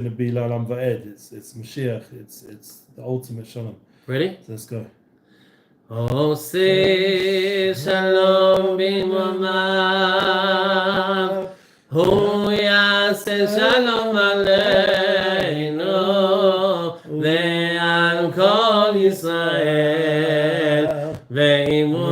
going to be L'Olam Va'ed. It's Mashiach. It's the ultimate Shalom. Ready? So let's go. Oseh Shalom b'mamav, Hu yaseh Shalom aleinu ve'al kol Yisrael ve'imu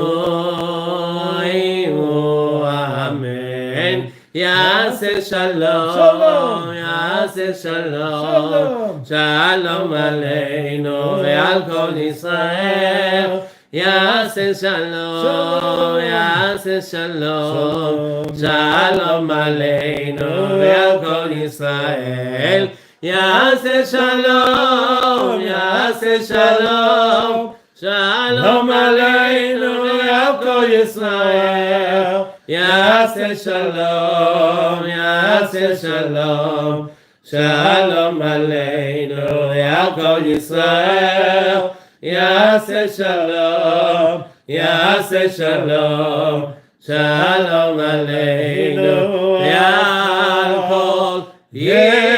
amen. Yaseh Shalom, Yaseh Shalom, Shalom aleinu ve'al kol Yisrael. Yaseh Shalom, Yaseh Shalom, Shalom aleinu ve'al kol Yisrael. Yaseh Shalom, Yaseh Shalom, Shalom aleinu ve'al kol Yisrael. Yaseh Shalom, Yaseh Shalom, Shalom aleinu ve'al kol Yisrael. Yaseh Shalom, Yaseh Shalom, Shalom aleinu ve'al kol Yisrael.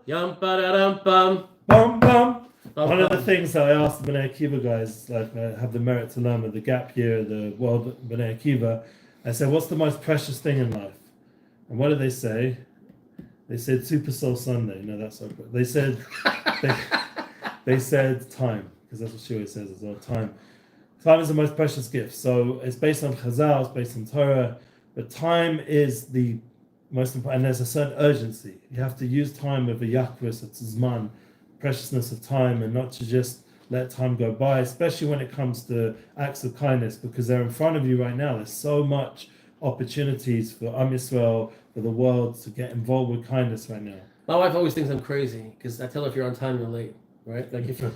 Yum pararam pam. Bum, bum. One of the things that I asked the Bnei Akiva guys, like have the merit to learn with the gap year, the world Bnei Akiva, I said, what's the most precious thing in life? And what did they say? They said Super Soul Sunday. No, that's so good. They said they said time, because that's what she always says as well. Time is the most precious gift. So it's based on Chazal, it's based on Torah, but time is the most important. And there's a certain urgency. You have to use time with a yakvus, it's zman, preciousness of time, and not to just let time go by, especially when it comes to acts of kindness, because they're in front of you right now. There's so much opportunities for Am Yisrael, for the world to get involved with kindness right now. My wife always thinks I'm crazy because I tell her if you're on time, you're late, right? Like if you're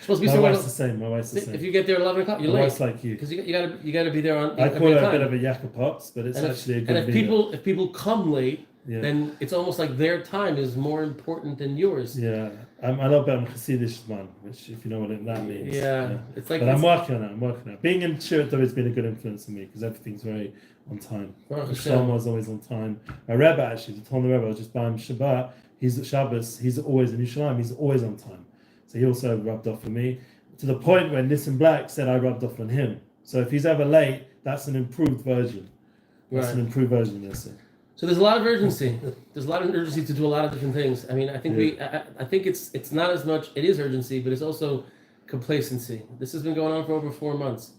supposed to be My wife's the same. My wife's the same. If you get there at 11 o'clock, you're My late. wife's like you. Because you gotta be there on. I call her a bit of a Yakopops, but it's actually a good video. And if people come late, yeah, then it's almost like their time is more important than yours. Yeah, I'm a little bit of a Hasidish man, which if you know what that means. Yeah. It's like. But I'm working on it. Being in Shirat has been a good influence on me because everything's very on time. Shalom was always on time. My Rebbe actually, the Talmud Rebbe, I was just buying Shabbat. He's at Shabbos. He's always in Yerushalayim. He's always on time. So he also rubbed off on me to the point where Nissan Black said I rubbed off on him. So if he's ever late, that's an improved version. That's an improved version of Nissan. So there's a lot of urgency. There's a lot of urgency to do a lot of different things. I mean, I think I think it's not as much. It is urgency, but it's also complacency. This has been going on for over 4 months,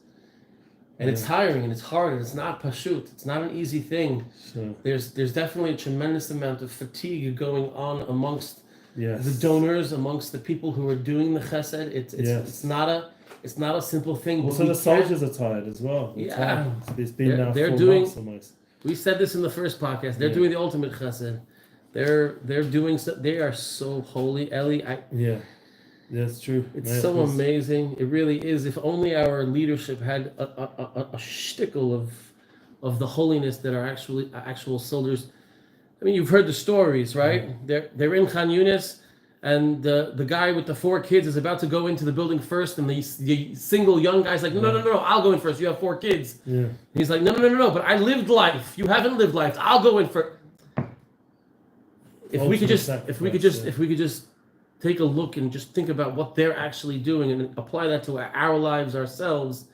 and it's tiring and it's hard and it's not pashut. It's not an easy thing. Sure. There's definitely a tremendous amount of fatigue going on amongst the donors, amongst the people who are doing the chesed. It's not a simple thing. Also, the soldiers are tired as well. Yeah, it's been now 4 months almost. We said this in the first podcast. They're doing the ultimate chesed. They're doing. They are so holy, Eli. Yeah, it's true. It's so amazing. It really is. If only our leadership had a shtickle of the holiness that are actual soldiers. I mean, you've heard the stories, right? Yeah. They're in Khan Yunis, and the guy with the 4 kids is about to go into the building first, and the single young guy's like, no, I'll go in first. You have 4 kids. Yeah. He's like, no, but I lived life. You haven't lived life. I'll go in first. If we could just take a look and just think about what they're actually doing and apply that to our lives ourselves.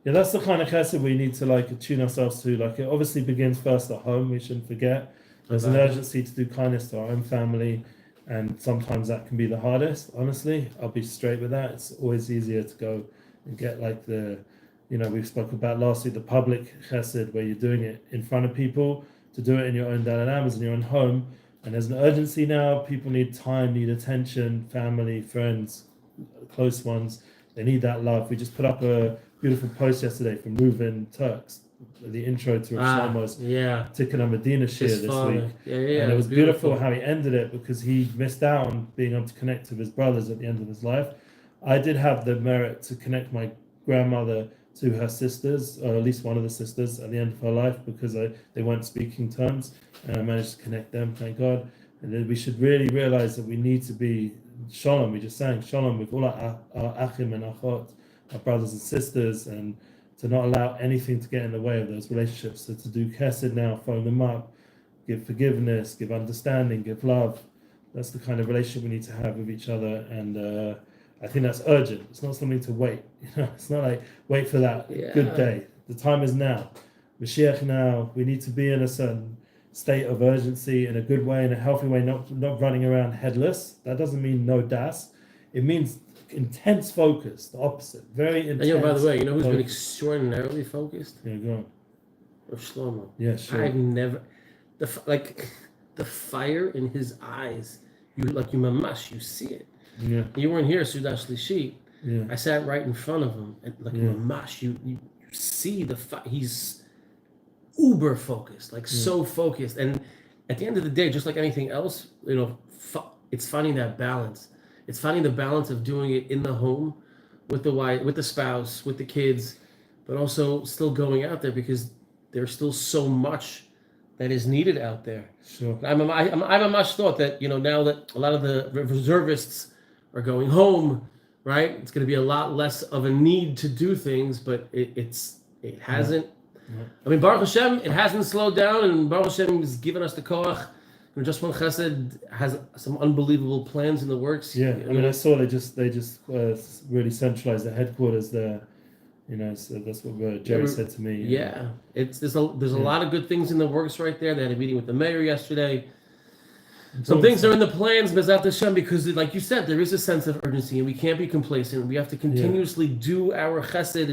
Yeah, that's the kind of chesed we need to attune ourselves to. It obviously begins first at home. We shouldn't forget. There's an urgency to do kindness to our own family. And sometimes that can be the hardest, honestly. I'll be straight with that. It's always easier to go and get we spoke about last week, the public chesed, where you're doing it in front of people, to do it in your own dalamas, in your own home. And there's an urgency now. People need time, need attention, family, friends, close ones. They need that love. We just put up a beautiful post yesterday from Reuven Turks, the intro to Shlomo's Tikkun Medina Shir this week. And it was beautiful how he ended it because he missed out on being able to connect with his brothers at the end of his life. I did have the merit to connect my grandmother to her sisters, or at least one of the sisters, at the end of her life because they weren't speaking terms, and I managed to connect them, thank God. And then we should really realize that we need to be Shalom. We just sang Shalom with all our Achim and Achot, our brothers and sisters, and to not allow anything to get in the way of those relationships. So to do Chesed now, phone them up, give forgiveness, give understanding, give love. That's the kind of relationship we need to have with each other, and I think that's urgent. It's not something to wait. It's not like wait for that good day. The time is now. Mashiach now. We need to be in a certain state of urgency in a good way, in a healthy way, not running around headless. That doesn't mean no das. It means intense focus, the opposite. Very intense. And by the way, who's been extraordinarily focused? Yeah, go on. Shlomo. Yeah, sure. I've never, the fire in his eyes, you see it. Yeah. You weren't here, Sudash Lishi. Yeah. I sat right in front of him, and mamash, you see the he's uber focused, so focused. And at the end of the day, just like anything else, it's finding that balance. It's finding the balance of doing it in the home, with the wife, with the spouse, with the kids, but also still going out there because there's still so much that is needed out there. Sure. I much thought that now that a lot of the reservists are going home, right? It's going to be a lot less of a need to do things, but it hasn't. Yeah. I mean, Baruch Hashem, it hasn't slowed down, and Baruch Hashem has given us the koach. Just when Chesed has some unbelievable plans in the works. Yeah, I saw they just really centralized the headquarters there. So that's what Jerry said to me. Yeah, there's a lot of good things in the works right there. They had a meeting with the mayor yesterday. Some things are in the plans, Bezat Hashem, because like you said, there is a sense of urgency, and we can't be complacent. We have to continuously do our Chesed and